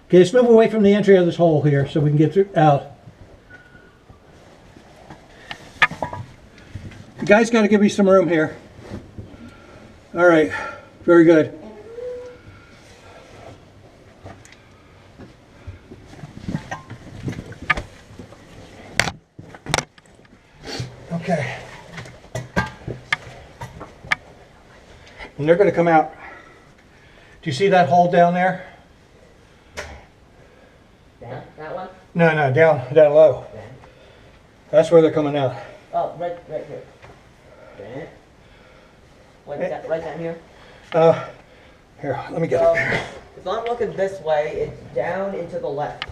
Okay, let's move away from the entry of this hole here so we can get through out. You guys got to give me some room here. All right, very good. Okay. And they're going to come out. Do you see that hole down there? Down? That one? No, no, down low. Down. That's where they're coming out. Oh, right here. Down. Like that, right down here? Here, let me get So, it. if I'm looking this way, it's down and to the left.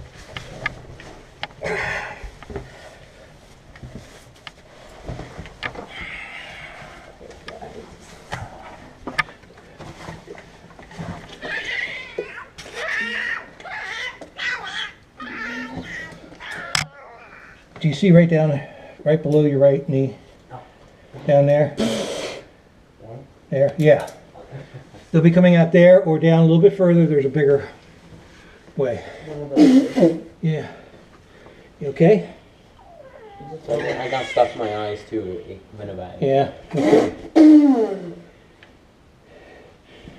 Do you see right down, right below your right knee? Down there? There, yeah. They'll be coming out there or down a little bit further. There's a bigger way. Yeah. You okay? I got stuff in my eyes too. Yeah. Okay.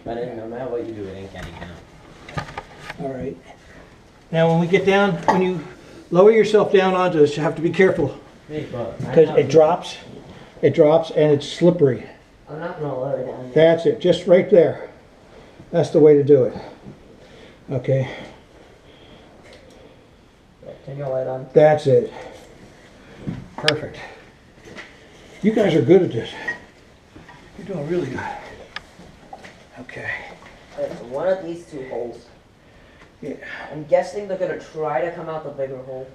But no matter what you do, it ain't getting out. All right. Now when we get down, when you lower yourself down onto this, you have to be careful. Because it drops and it's slippery. I'm not gonna lower it down. That's it, just right there. That's the way to do it. Okay, Turn your light on. that's it. Perfect. You guys are good at this. You're doing really good. Okay. There's one of these two holes. Yeah. I'm guessing they're gonna try to come out the bigger hole.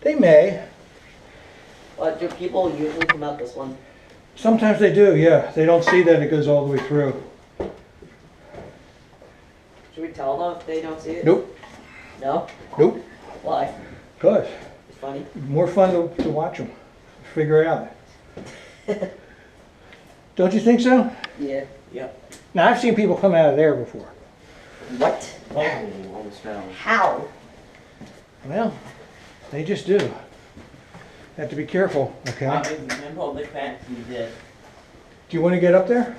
They may. But do people usually come out this one? Sometimes they do, yeah. They don't see that it goes all the way through. Should we tell them if they don't see it? Nope. No? Nope. Why? Good. It's funny. More fun to watch them. Figure it out. Don't you think so? Yeah. Yep. Now I've seen people come out of there before. What? Almost fell. How? Well, they just do. Have to be careful, okay? Remember all the crap you did? Do you want to get up there?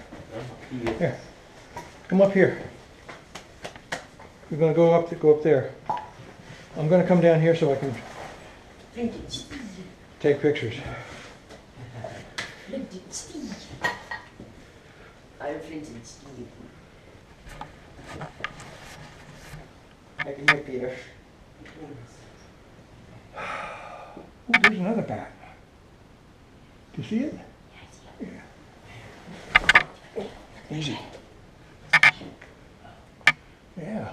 Here. Come up here. We're going to go up there. I'm going to come down here so I can take pictures. I'm Flint Steve. I can hear Peter. Oh, there's another bat. Do you see it? Yeah. Easy. Yeah.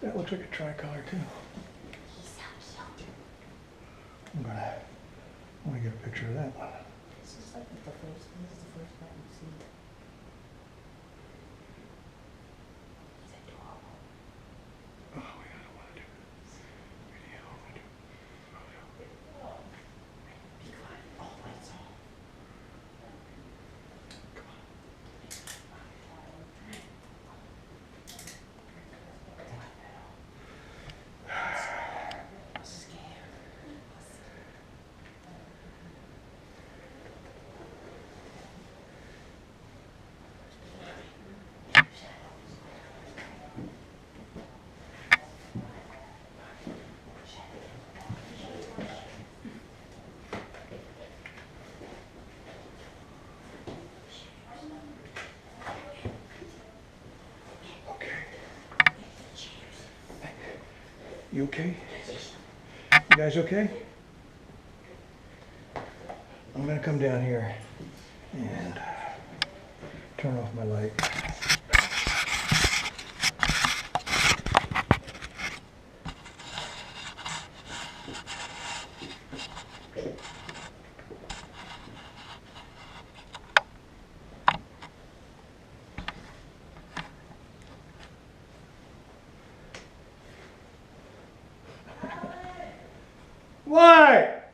That looks like a tricolor too. I'm gonna get a picture of that one. This is like the first bat you've seen. He's adorable. Oh, we don't want to do video. Be quiet. All lights off. Come on. I'm scared. Okay. You okay? You guys okay? I'm gonna come down here and turn off my light. What?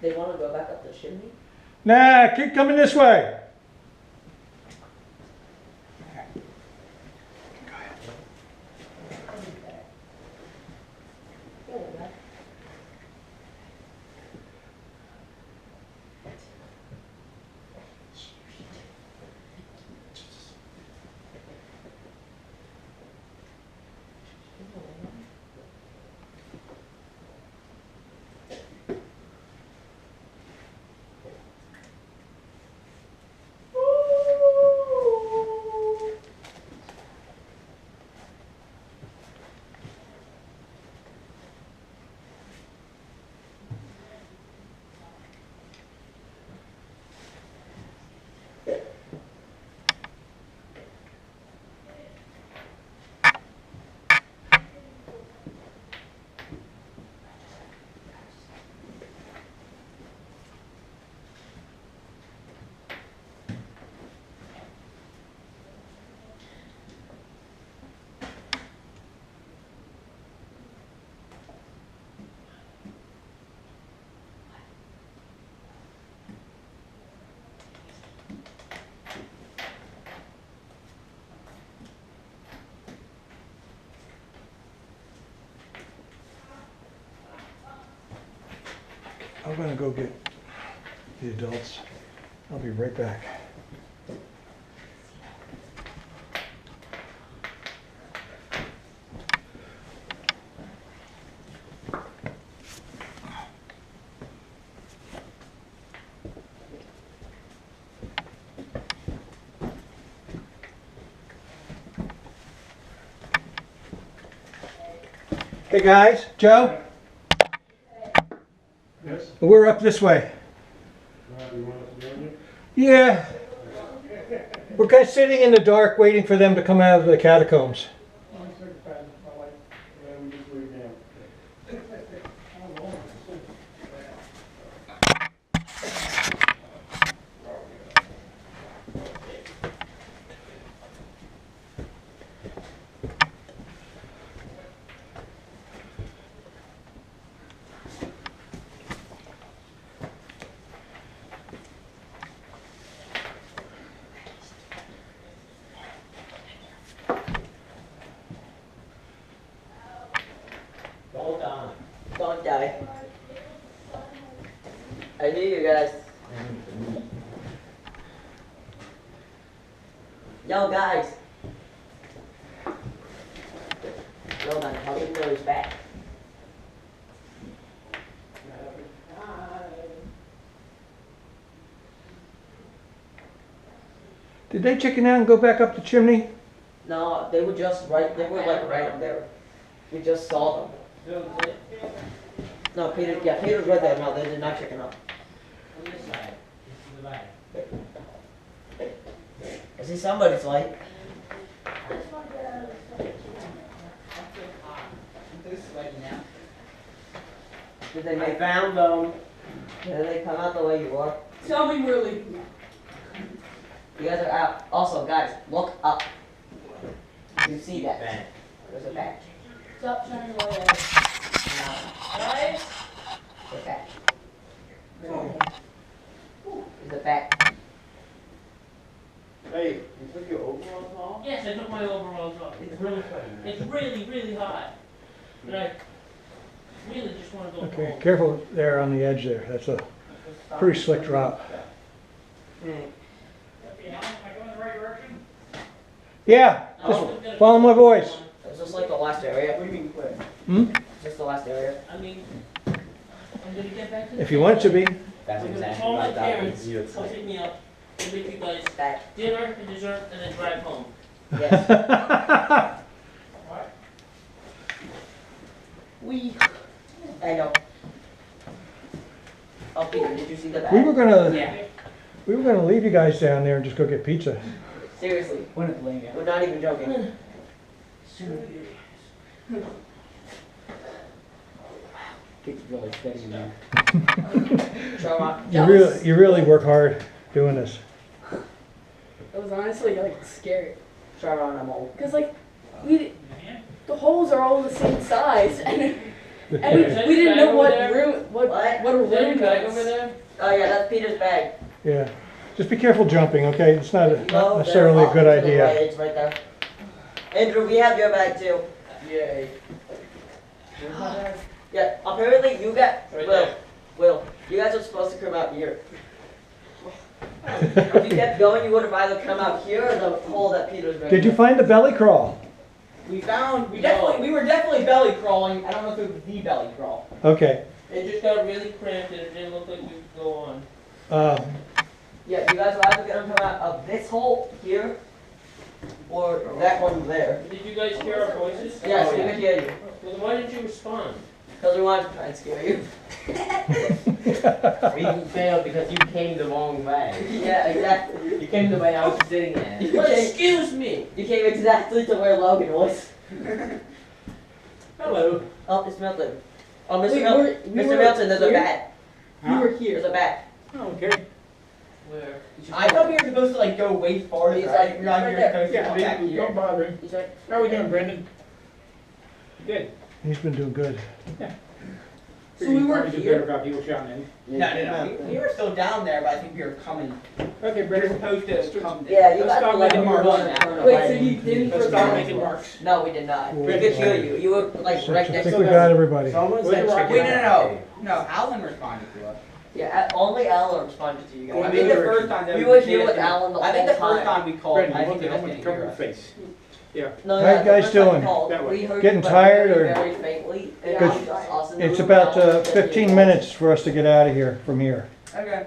They want to go back up the chimney? Nah, keep coming this way. I'm gonna go get the adults. I'll be right back. Hey guys, Joe? Yes? We're up this way. You want us to join you? Yeah. We're kind of sitting in the dark waiting for them to come out of the catacombs. We just leave now. Don't die. Don't die. I knew you guys. Yo, guys. Yo, man, how can you back? Did they chicken out and go back up the chimney? No, they were just right. They were like right up there. We just saw them. No, Peter. Yeah, Peter's right there. No, they did not chicken up. On this side, this is the back. I see somebody's light. This way now. Did they make? I found them. Did they come out the way you are? Tell me where they. You guys are out. Also, guys, look up. You see that? There's a patch. Stop shining the light at us. Guys? There's a patch. There's a patch. Hey, you took your overalls off? Yes, I took my overalls off. It's really, really hot. But I really just want to go Okay, home. careful there on the edge there. That's a pretty slick drop. Yeah, just follow my voice. Is this like the last area? What do you mean quick? Hmm? Is this the last area? I mean, I'm gonna get back to the If you want it to be. That's I'm gonna call my parents, come pick me up, and make you guys That. dinner and dessert, and then drive home. Yes. I know. Oh, Peter, did you see the bag? We were gonna Yeah. leave you guys down there and just go get pizza. Seriously. We're not even joking. It's really steady, man. You really work hard doing this. It was honestly like scary. Trevor, I'm old. Cause like the holes are all the same size and And Is that we didn't your know bag what over there? room, what a Is that your room bag was. over there? Oh yeah, that's Peter's bag. Yeah. Just be careful jumping, okay? It's not, No, not necessarily a they're good off to the idea. right, it's right there. Andrew, we have your bag too. Yay. Yeah, apparently you got Right Will. there. Will, you guys are supposed to come out here. If you kept going, you would have either come out here or the hole that Peter's right Did you there. find the belly crawl? We found, we No. were definitely belly crawling. I don't know if it was the belly crawl. Okay. It just got really cramped and it didn't look like we could go on. Yeah, you guys are either gonna come out of this hole here or that one there. Did you guys hear our voices? Yes, Oh, we yeah. could hear you. Well, then why didn't you respond? Because we wanted to try and scare you. We failed because you came the wrong way. Yeah, exactly. You came the way I was sitting in. You Well, came, excuse me! you came exactly to where Logan was. Hello. Oh, it's Milton. Oh, Mr. Wait, Milton. we Mr. were Milton, there's a here? bat. You were There's here. a bat. Okay. Where? I thought we were supposed to like go way farther. He's right? like- We're not right here supposed to Yeah, come back don't here. bother him. He's right. How are we doing, Brendan? Good. He's been doing good. So we weren't Probably do here? better about people shouting No. We were still down there, but I think we were coming. in. Okay, We were Brendan. supposed to come down. Yeah, you Let's got stop to let making him marks. run now. Wait, so you didn't Let's start forget? making marks. No, we did not. We Well, could hear you. You were like So right I next think to we us. got everybody. Someone Wait, said no, check wait, it no, out. no. No, Alan responded to us. Yeah, only Alan responded to you I guys. think the first time that We were they here just with didn't- Alan the I think the whole first time we called, Brendan, I you think want they to just helmet didn't cover hear your us. face. No, How yeah, you the guys first time we doing? called, That way. we heard Getting you, but tired, very, or- very faintly. And Yeah. it was us in the It's room, about Alan said you 15 guys- minutes for us to get out of here, from here. Okay.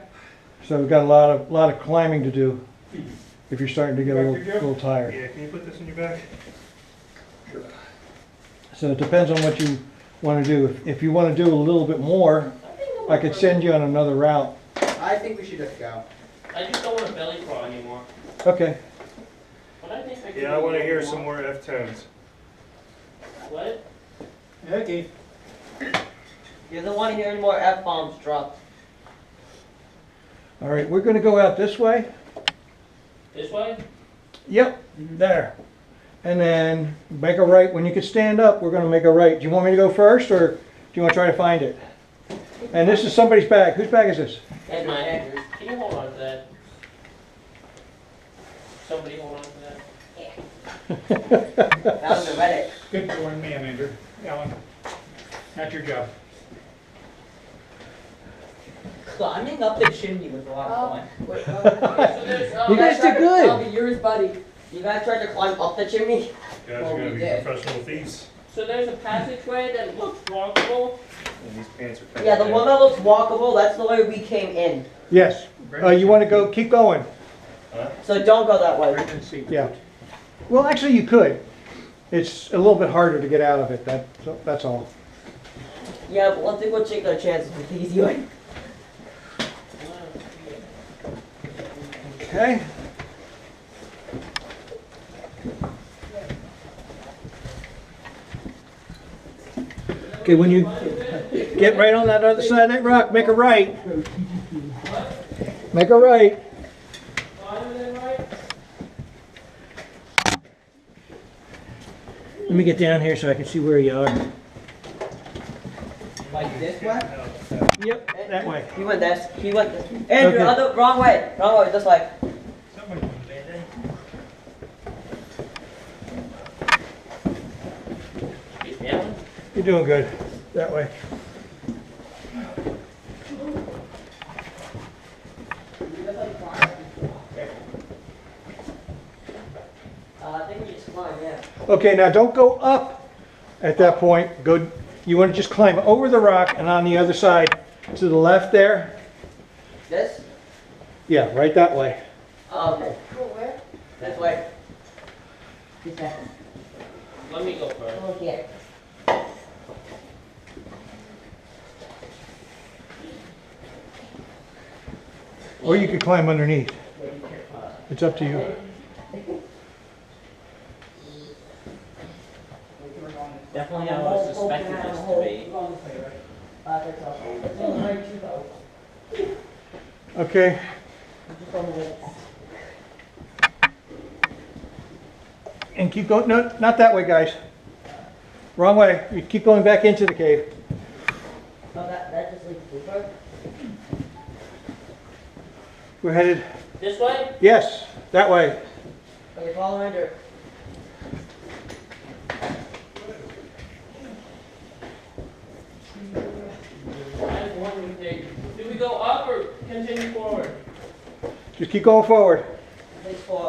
So we've got a lot of climbing to do if you're starting to get a little tired. Yeah, can you put this in your bag? So it depends on what you want to do. If you want to do a little bit more, I could send you on another route. I think we should just go. I just don't want to belly crawl anymore. Okay. But I think I can Yeah, I do want to it hear more. some more F-tones. What? Okay. You don't want to hear any more F-bombs dropped. All right, we're going to go out this way. This way? Yep, there. And then make a right. When you can stand up, we're going to make a right. Do you want me to go first, or do you want to try to find it? And this is somebody's bag. Whose bag is this? And my Andrews. Can you hold on to that? Somebody hold on to that. that was a medic. Good going man, Andrew. Alan, not your job. Climbing up the chimney was a lot of fun. Wait, So there's, You guys did good. I'll be yours, buddy. you guys tried to climb up the chimney? Guys Well, are going to we be did. professional thieves. So there's a passageway that looks walkable. And these pants are kind Yeah, of the one that looks walkable, that's the way we came in. Yes. You want to go? Keep going. So don't go that way. Brendan, see. Yeah. Well, actually, you could. It's a little bit harder to get out of it. That's all. Yeah, but I think we'll take our chances with the easy way. Okay. Okay, when you get right on that other side of that rock, make a right. Make a right. Bottom and then right? Let me get down here so I can see where you are. Like this way? Yep, that way. He went this. He went this. Andrew, Okay. other wrong way. Wrong way. This way. Get down. You're doing good. That way. I think we just climb, yeah. Okay, now don't go up at that point. Go. You want to just climb over the rock and on the other side to the left there. This? Yeah, right that way. Okay. This way. This way. Let me go first. Okay. Or you could climb underneath. It's up to you. Definitely not what I was suspecting this to be. That's all. It's on the right too, though. Okay. Just on the way. And keep going. No, not that way, guys. Wrong way. You keep going back into the cave. Oh, that just leads deeper? We're headed, This way? yes, that way. Okay, follow Andrew. I have one thing. Do we go up or continue forward? Just keep going forward. Face forward.